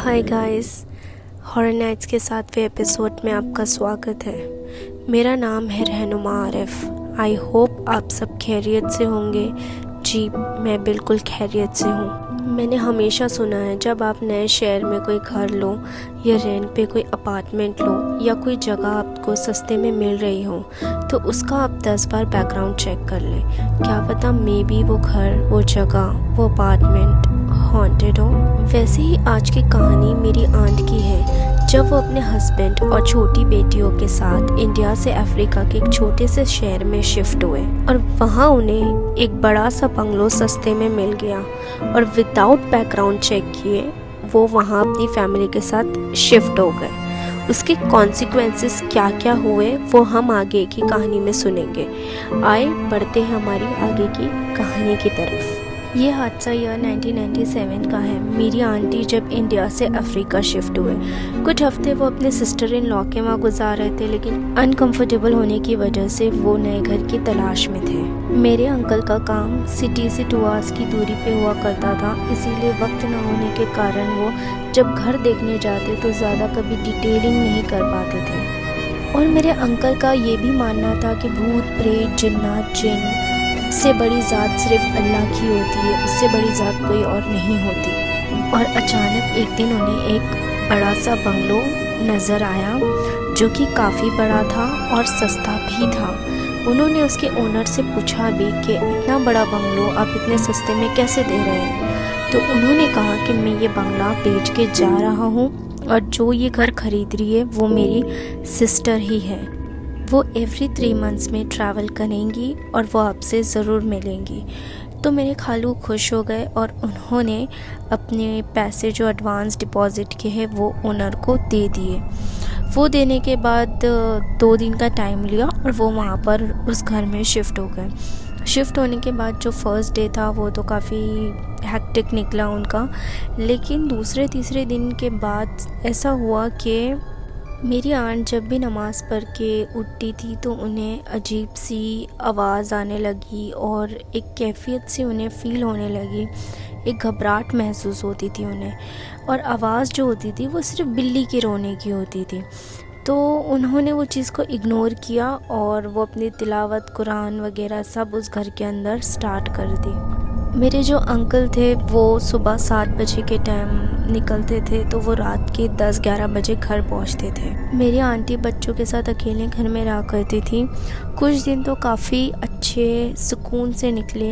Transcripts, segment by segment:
Hi guys, horror nights के 7वें episode में आपका स्वागत है। मेरा नाम है रहनुमा आरिफ। आई होप आप सब खैरियत से होंगे। जी, मैं बिल्कुल खैरियत से हूँ। मैंने हमेशा सुना है जब आप नए शहर में कोई घर लो या रेंट पे कोई अपार्टमेंट लो या कोई जगह आपको सस्ते में मिल रही हो तो उसका आप 10 बार बैकग्राउंड चेक कर लें। क्या पता मे बी वो घर, वो जगह, वो अपार्टमेंट हॉन्टेड हो। वैसे ही आज की कहानी मेरी आंट की है जब वो अपने हस्बैंड और छोटी बेटियों के साथ इंडिया से अफ्रीका के एक छोटे से शहर में शिफ्ट हुए और वहाँ उन्हें एक बड़ा सा बंगलो सस्ते में मिल गया और विदाउट बैकग्राउंड चेक किए वो वहाँ अपनी फैमिली के साथ शिफ्ट हो गए। उसके कॉन्सिक्वेंसेस क्या क्या हुए वो हम आगे की कहानी में सुनेंगे। आए बढ़ते हैं हमारी आगे की कहानी की तरफ। ये हादसा ईयर 1997 का है। मेरी आंटी जब इंडिया से अफ्रीका शिफ्ट हुए, कुछ हफ्ते वो अपने सिस्टर इन लॉ के वहाँ गुजार रहे थे, लेकिन अनकंफर्टेबल होने की वजह से वो नए घर की तलाश में थे। मेरे अंकल का काम सिटी से 2 आवर्स की दूरी पे हुआ करता था, इसीलिए वक्त न होने के कारण वो जब घर देखने जाते तो ज़्यादा कभी डिटेलिंग नहीं कर पाते थे। और मेरे अंकल का ये भी मानना था कि भूत प्रेत जिन्नात जिन से बड़ी ज़ात सिर्फ अल्लाह की होती है, उससे बड़ी ज़ात कोई और नहीं होती। और अचानक एक दिन उन्हें एक बड़ा सा बंगलो नज़र आया जो कि काफ़ी बड़ा था और सस्ता भी था। उन्होंने उसके ओनर से पूछा भी कि इतना बड़ा बंगलो आप इतने सस्ते में कैसे दे रहे हैं। तो उन्होंने कहा कि मैं ये बंगला बेच के जा रहा हूँ और जो ये घर खरीद रही है वो मेरी सिस्टर ही है। वो एवरी 3 मंथ्स में ट्रैवल करेंगी और वो आपसे ज़रूर मिलेंगी। तो मेरे खालू खुश हो गए और उन्होंने अपने पैसे जो एडवांस डिपॉज़िट के हैं वो ओनर को दे दिए। वो देने के बाद 2 दिन का टाइम लिया और वो वहाँ पर उस घर में शिफ्ट हो गए। शिफ्ट होने के बाद जो फर्स्ट डे था वो तो काफ़ी हैक्टिक निकला उनका, लेकिन दूसरे तीसरे दिन के बाद ऐसा हुआ कि मेरी आंट जब भी नमाज़ पढ़ के उठती थी तो उन्हें अजीब सी आवाज़ आने लगी और एक कैफियत से उन्हें फ़ील होने लगी, एक घबराहट महसूस होती थी उन्हें। और आवाज़ जो होती थी वो सिर्फ बिल्ली के रोने की होती थी। तो उन्होंने वो चीज़ को इग्नोर किया और वो अपनी तिलावत कुरान वगैरह सब उस घर के अंदर स्टार्ट कर दी। मेरे जो अंकल थे वो सुबह 7 बजे के टाइम निकलते थे तो वो रात के 10-11 बजे घर पहुंचते थे। मेरी आंटी बच्चों के साथ अकेले घर में रहा करती थी। कुछ दिन तो काफ़ी अच्छे सुकून से निकले,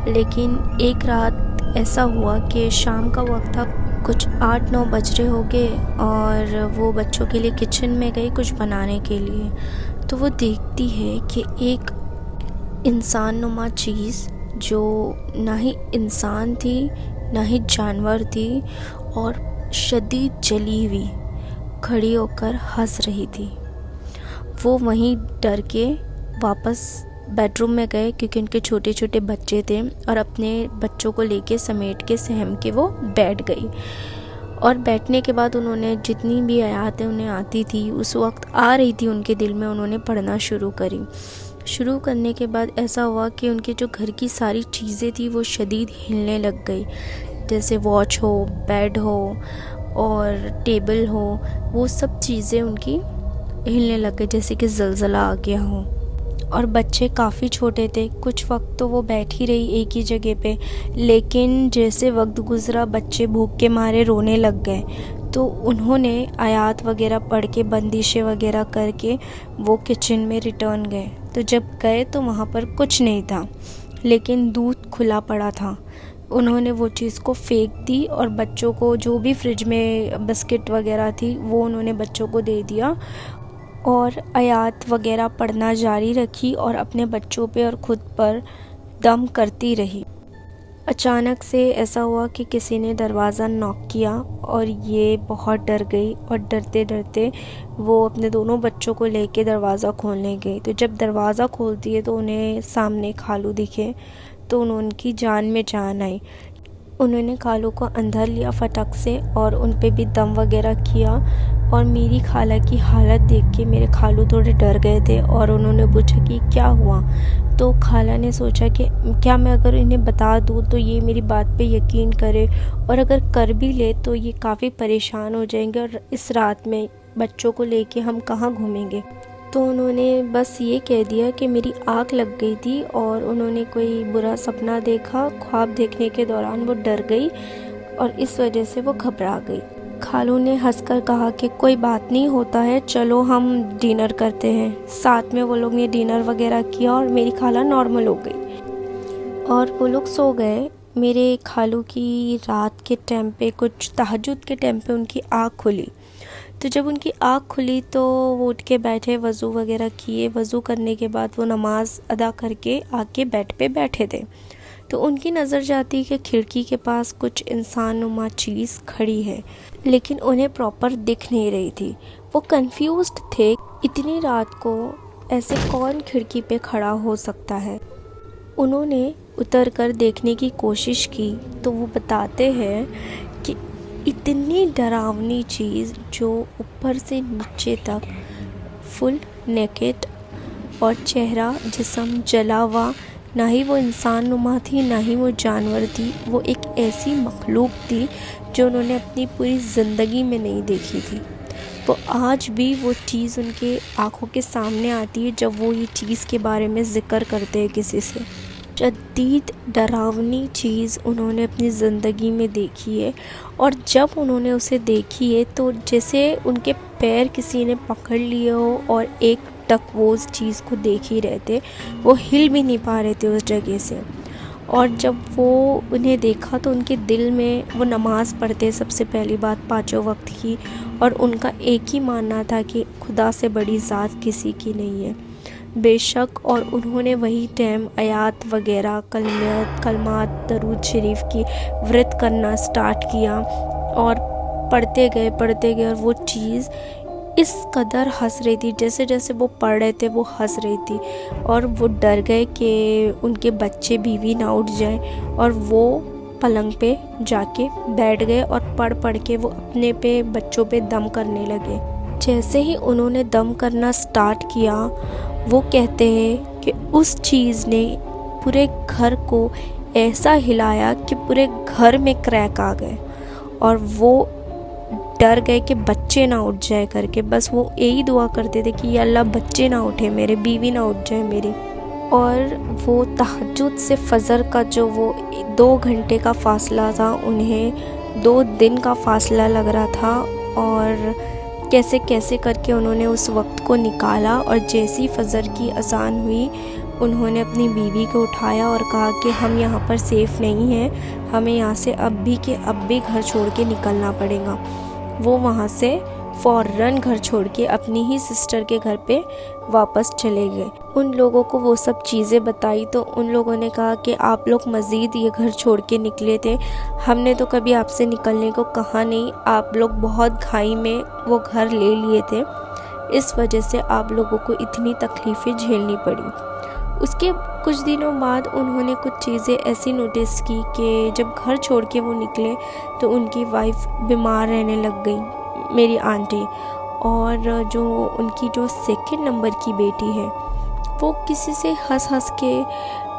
लेकिन एक रात ऐसा हुआ कि शाम का वक्त था, कुछ 8-9 बज रहे हो गए और वो बच्चों के लिए किचन में गई कुछ बनाने के लिए। तो वो देखती है कि एक इंसान नुमा चीज़ जो ना ही इंसान थी ना ही जानवर थी और शदीद जली हुई खड़ी होकर हंस रही थी। वो वहीं डर के वापस बेडरूम में गए क्योंकि उनके छोटे छोटे बच्चे थे और अपने बच्चों को लेके समेट के सहम के वो बैठ गई। और बैठने के बाद उन्होंने जितनी भी आयतें उन्हें आती थी उस वक्त आ रही थी उनके दिल में, उन्होंने पढ़ना शुरू करने के बाद ऐसा हुआ कि उनके जो घर की सारी चीज़ें थी वो शदीद हिलने लग गई। जैसे वॉच हो, बेड हो और टेबल हो, वो सब चीज़ें उनकी हिलने लग गई जैसे कि ज़लज़ला आ गया हो। और बच्चे काफ़ी छोटे थे। कुछ वक्त तो वो बैठ ही रही एक ही जगह पे, लेकिन जैसे वक्त गुज़रा बच्चे भूख के मारे रोने लग गए। तो उन्होंने आयात वगैरह पढ़ के बंदिशें वगैरह करके वो किचन में रिटर्न गए। तो जब गए तो वहाँ पर कुछ नहीं था, लेकिन दूध खुला पड़ा था। उन्होंने वो चीज़ को फेंक दी और बच्चों को जो भी फ्रिज में बिस्किट वगैरह थी वो उन्होंने बच्चों को दे दिया और आयात वगैरह पढ़ना जारी रखी और अपने बच्चों पे और ख़ुद पर दम करती रही। अचानक से ऐसा हुआ कि किसी ने दरवाज़ा नॉक किया और ये बहुत डर गई और डरते डरते वो अपने दोनों बच्चों को लेके दरवाज़ा खोलने गई। तो जब दरवाज़ा खोलती है तो उन्हें सामने खालू दिखे तो उनकी जान में जान आई। उन्होंने खालू को अंदर लिया फटक से और उन पे भी दम वगैरह किया। और मेरी खाला की हालत देख के मेरे खालू थोड़े डर गए थे और उन्होंने पूछा कि क्या हुआ। तो खाला ने सोचा कि क्या मैं अगर इन्हें बता दूँ तो ये मेरी बात पे यकीन करे, और अगर कर भी ले तो ये काफ़ी परेशान हो जाएंगे और इस रात में बच्चों को लेके हम कहाँ घूमेंगे। तो उन्होंने बस ये कह दिया कि मेरी आँख लग गई थी और उन्होंने कोई बुरा सपना देखा। ख्वाब देखने के दौरान वो डर गई और इस वजह से वो घबरा गई। खालू ने हंसकर कहा कि कोई बात नहीं, होता है, चलो हम डिनर करते हैं। साथ में वो लोग ने डिनर वगैरह किया और मेरी खाला नॉर्मल हो गई और वो लोग सो गए। मेरे खालू की रात के टाइम पे, कुछ तहज्जुद के टाइम पे उनकी आँख खुली। तो जब उनकी आँख खुली तो वो उठ के बैठे, वज़ू वगैरह किए। वज़ू करने के बाद वो नमाज़ अदा करके आके बेड पे बैठे थे। तो उनकी नज़र जाती कि खिड़की के पास कुछ इंसानुमा चीज़ खड़ी है, लेकिन उन्हें प्रॉपर दिख नहीं रही थी। वो कंफ्यूज्ड थे, इतनी रात को ऐसे कौन खिड़की पे खड़ा हो सकता है। उन्होंने उतर कर देखने की कोशिश की तो वो बताते हैं कि इतनी डरावनी चीज़ जो ऊपर से नीचे तक फुल नेकेड और चेहरा जिस्म जला हुआ, ना ही वो इंसान नुमा थी ना ही वो जानवर थी। वो एक ऐसी मखलूक थी जो उन्होंने अपनी पूरी ज़िंदगी में नहीं देखी थी। वो आज भी वो चीज़ उनके आँखों के सामने आती है जब वो ये चीज़ के बारे में ज़िक्र करते हैं किसी से। शदीद डरावनी चीज़ उन्होंने अपनी ज़िंदगी में देखी है और जब उन्होंने उसे देखी है तो जैसे उनके पैर किसी ने पकड़ लिए हो और एक तक वो उस चीज़ को देख ही रहे थे, वो हिल भी नहीं पा रहे थे उस जगह से। और जब वो उन्हें देखा तो उनके दिल में, वो नमाज़ पढ़ते सबसे पहली बात 5 वक्त की, और उनका एक ही मानना था कि खुदा से बड़ी ज़ात किसी की नहीं है बेशक। और उन्होंने वही टाइम आयात वगैरह, कलमात, दरूद शरीफ की व्रत करना स्टार्ट किया और पढ़ते गए और वो चीज़ इस कदर हंस रही थी, जैसे जैसे वो पढ़ रहे थे वो हंस रही थी। और वो डर गए कि उनके बच्चे बीवी ना उठ जाए और वो पलंग पे जाके बैठ गए और पढ़ के वो अपने पे, बच्चों पे दम करने लगे। जैसे ही उन्होंने दम करना स्टार्ट किया, वो कहते हैं कि उस चीज़ ने पूरे घर को ऐसा हिलाया कि पूरे घर में क्रैक आ गए और वो डर गए कि बच्चे ना उठ जाए करके। बस वो यही दुआ करते थे कि या अल्लाह बच्चे ना उठे मेरे, बीवी ना उठ जाए मेरी। और वो तहज्जुद से फजर का जो वो 2 घंटे का फ़ासला था, उन्हें 2 दिन का फ़ासला लग रहा था। और कैसे कैसे करके उन्होंने उस वक्त को निकाला और जैसी फजर की अज़ान हुई, उन्होंने अपनी बीवी को उठाया और कहा कि हम यहाँ पर सेफ़ नहीं हैं, हमें यहाँ से अब भी घर छोड़ के निकलना पड़ेगा। वो वहाँ से फ़ौरन घर छोड़ के अपनी ही सिस्टर के घर पे वापस चले गए। उन लोगों को वो सब चीज़ें बताई तो उन लोगों ने कहा कि आप लोग मज़ीद ये घर छोड़ के निकले थे, हमने तो कभी आपसे निकलने को कहा नहीं, आप लोग बहुत घाई में वो घर ले लिए थे, इस वजह से आप लोगों को इतनी तकलीफ़ें झेलनी पड़ी। उसके कुछ दिनों बाद उन्होंने कुछ चीज़ें ऐसी नोटिस की कि जब घर छोड़ के वो निकले तो उनकी वाइफ बीमार रहने लग गई, मेरी आंटी। और जो उनकी जो 2 नंबर की बेटी है, वो किसी से हंस के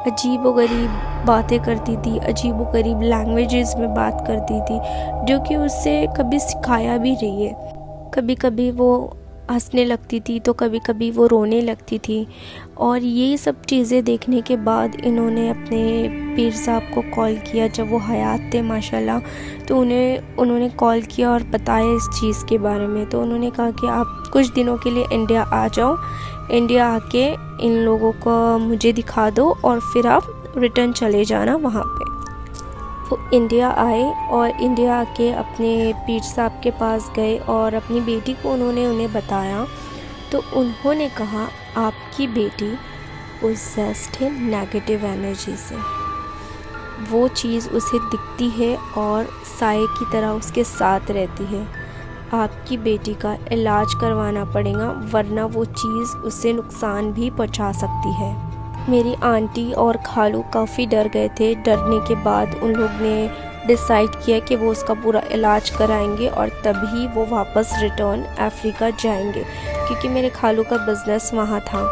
अजीब व गरीब बातें करती थी, अजीब व गरीब लैंग्वेजेस में बात करती थी, जो कि उससे कभी सिखाया भी रही है। कभी कभी वो हंसने लगती थी तो कभी कभी वो रोने लगती थी। और ये सब चीज़ें देखने के बाद इन्होंने अपने पीर साहब को कॉल किया, जब वो हयात थे माशाल्लाह, तो उन्होंने कॉल किया और बताया इस चीज़ के बारे में। तो उन्होंने कहा कि आप कुछ दिनों के लिए इंडिया आ जाओ, इंडिया आके इन लोगों को मुझे दिखा दो और फिर आप रिटर्न चले जाना वहाँ पे। वो इंडिया आए और इंडिया आके अपने पीर साहब के पास गए और अपनी बेटी को उन्हें बताया। तो उन्होंने कहा आपकी बेटी पोजेस्ड है नेगेटिव एनर्जी से, वो चीज़ उसे दिखती है और साए की तरह उसके साथ रहती है, आपकी बेटी का इलाज करवाना पड़ेगा वरना वो चीज़ उसे नुकसान भी पहुंचा सकती है। मेरी आंटी और खालू काफ़ी डर गए थे। डरने के बाद उन लोग ने डिसाइड किया कि वो उसका पूरा इलाज कराएंगे और तभी वो वापस रिटर्न अफ्रीका जाएंगे, क्योंकि मेरे खालू का बिज़नेस वहाँ था।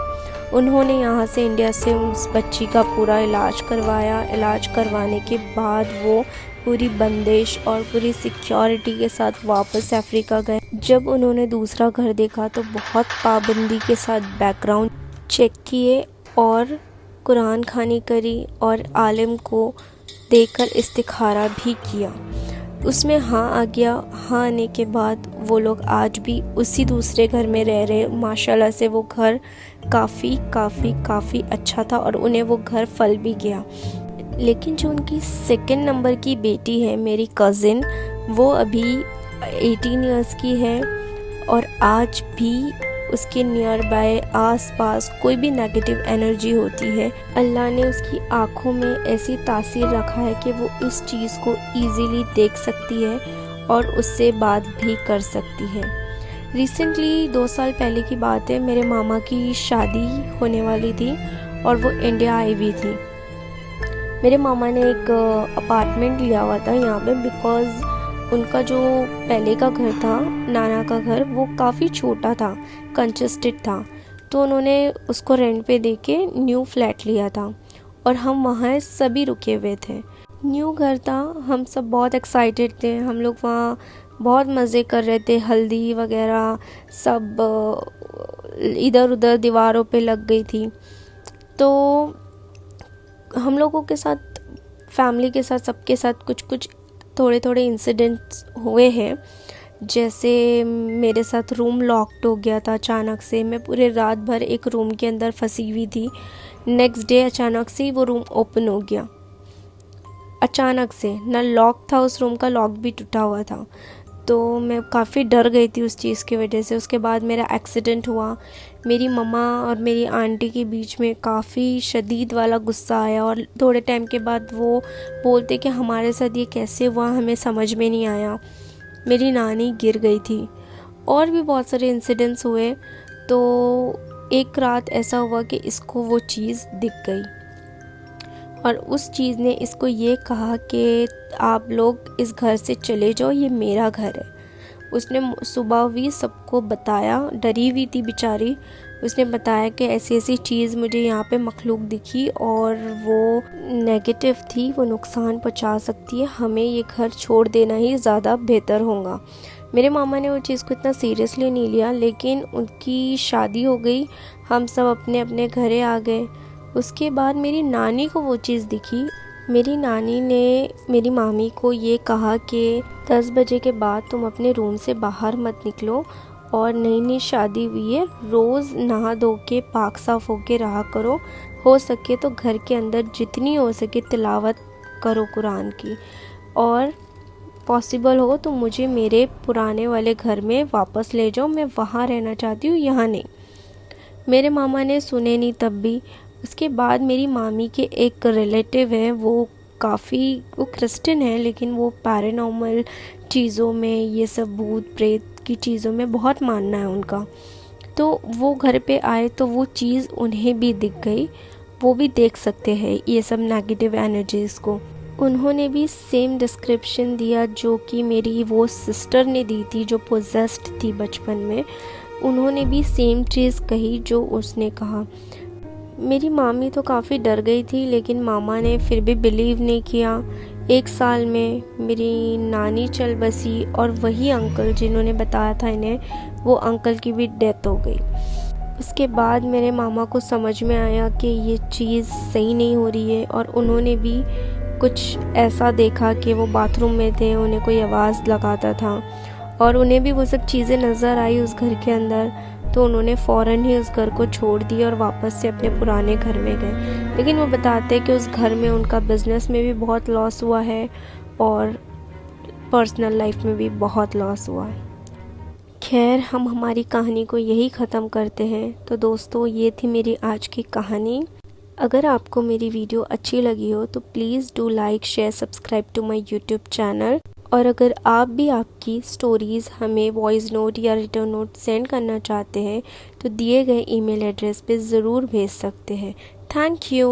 उन्होंने यहाँ से इंडिया से उस बच्ची का पूरा इलाज करवाया। इलाज करवाने के बाद वो पूरी बंदिश और पूरी सिक्योरिटी के साथ वापस अफ्रीका गए। जब उन्होंने दूसरा घर देखा तो बहुत पाबंदी के साथ बैकग्राउंड चेक किए और कुरान खानी करी और आलिम को देखकर इस्तिखारा भी किया। उसमें हाँ आ गया। हाँ आने के बाद वो लोग आज भी उसी दूसरे घर में रह रहे। माशाल्लाह से वो घर काफ़ी अच्छा था और उन्हें वो घर फल भी गया। लेकिन जो उनकी सेकंड नंबर की बेटी है, मेरी कज़िन, वो अभी 18 इयर्स की है और आज भी उसके नियर बाय आसपास कोई भी नेगेटिव एनर्जी होती है, अल्लाह ने उसकी आँखों में ऐसी तासीर रखा है कि वो इस चीज़ को ईज़िली देख सकती है और उससे बात भी कर सकती है। रिसेंटली 2 साल पहले की बात है, मेरे मामा की शादी होने वाली थी और वो इंडिया आई हुई थी। मेरे मामा ने एक अपार्टमेंट लिया हुआ था यहाँ पे, बिकॉज़ उनका जो पहले का घर था, नाना का घर, वो काफ़ी छोटा था, कंजस्टेड था, तो उन्होंने उसको रेंट पे देके न्यू फ्लैट लिया था और हम वहाँ सभी रुके हुए थे। न्यू घर था, हम सब बहुत एक्साइटेड थे। हम लोग वहाँ बहुत मज़े कर रहे थे। हल्दी वगैरह सब इधर उधर दीवारों पे लग गई थी। तो हम लोगों के साथ, फैमिली के साथ, सबके साथ कुछ थोड़े इंसिडेंट्स हुए हैं। जैसे मेरे साथ रूम लॉक्ड हो गया था अचानक से। मैं पूरे रात भर एक रूम के अंदर फंसी हुई थी। नेक्स्ट डे अचानक से वो रूम ओपन हो गया, अचानक से। ना लॉक था उस रूम का, लॉक भी टूटा हुआ था। तो मैं काफ़ी डर गई थी उस चीज़ की वजह से। उसके बाद मेरा एक्सीडेंट हुआ। मेरी मम्मा और मेरी आंटी के बीच में काफ़ी शदीद वाला गुस्सा आया और थोड़े टाइम के बाद वो बोलते कि हमारे साथ ये कैसे हुआ, हमें समझ में नहीं आया। मेरी नानी गिर गई थी और भी बहुत सारे इंसिडेंट्स हुए। तो एक रात ऐसा हुआ कि इसको वो चीज़ दिख गई और उस चीज़ ने इसको ये कहा कि आप लोग इस घर से चले जाओ, ये मेरा घर है। उसने सुबह भी सबको बताया, डरी हुई थी बेचारी। उसने बताया कि ऐसी ऐसी चीज़ मुझे यहाँ पे मखलूक दिखी और वो नेगेटिव थी, वो नुकसान पहुँचा सकती है, हमें ये घर छोड़ देना ही ज़्यादा बेहतर होगा। मेरे मामा ने वो चीज़ को इतना सीरियसली नहीं लिया, लेकिन उनकी शादी हो गई, हम सब अपने अपने घरे आ गए। उसके बाद मेरी नानी को वो चीज़ दिखी। मेरी नानी ने मेरी मामी को ये कहा कि 10 बजे के बाद तुम अपने रूम से बाहर मत निकलो और नई नई शादी हुई है, रोज़ नहा धो के पाक साफ होके रहा करो। हो सके तो घर के अंदर जितनी हो सके तिलावत करो कुरान की, और पॉसिबल हो तो मुझे मेरे पुराने वाले घर में वापस ले जाओ, मैं वहाँ रहना चाहती हूँ, यहाँ नहीं। मेरे मामा ने सुने नहीं तब भी। उसके बाद मेरी मामी के एक रिलेटिव है, वो क्रिश्चियन है, लेकिन वो पैरानॉर्मल चीज़ों में, ये सब भूत प्रेत की चीज़ों में बहुत मानना है उनका। तो वो घर पे आए तो वो चीज़ उन्हें भी दिख गई। वो भी देख सकते हैं ये सब नेगेटिव एनर्जीज़ को। उन्होंने भी सेम डिस्क्रिप्शन दिया जो कि मेरी वो सिस्टर ने दी थी जो पोजेस्ड थी बचपन में। उन्होंने भी सेम चीज़ कही जो उसने कहा। मेरी मामी तो काफ़ी डर गई थी, लेकिन मामा ने फिर भी बिलीव नहीं किया। 1 साल में मेरी नानी चल बसी और वही अंकल जिन्होंने बताया था इन्हें, वो अंकल की भी डेथ हो गई। उसके बाद मेरे मामा को समझ में आया कि ये चीज़ सही नहीं हो रही है और उन्होंने भी कुछ ऐसा देखा कि वो बाथरूम में थे, उन्हें कोई आवाज़ लगाता था और उन्हें भी वो सब चीज़ें नज़र आई उस घर के अंदर। तो उन्होंने फ़ौरन ही उस घर को छोड़ दिया और वापस से अपने पुराने घर में गए। लेकिन वो बताते हैं कि उस घर में उनका बिज़नेस में भी बहुत लॉस हुआ है और पर्सनल लाइफ में भी बहुत लॉस हुआ है। खैर, हम हमारी कहानी को यही ख़त्म करते हैं। तो दोस्तों, ये थी मेरी आज की कहानी। अगर आपको मेरी वीडियो अच्छी लगी हो तो please do like, share, subscribe to my YouTube channel. और अगर आप भी आपकी स्टोरीज़ हमें वॉइस नोट या रिटर्न नोट सेंड करना चाहते हैं तो दिए गए ईमेल एड्रेस पे ज़रूर भेज सकते हैं। Thank you.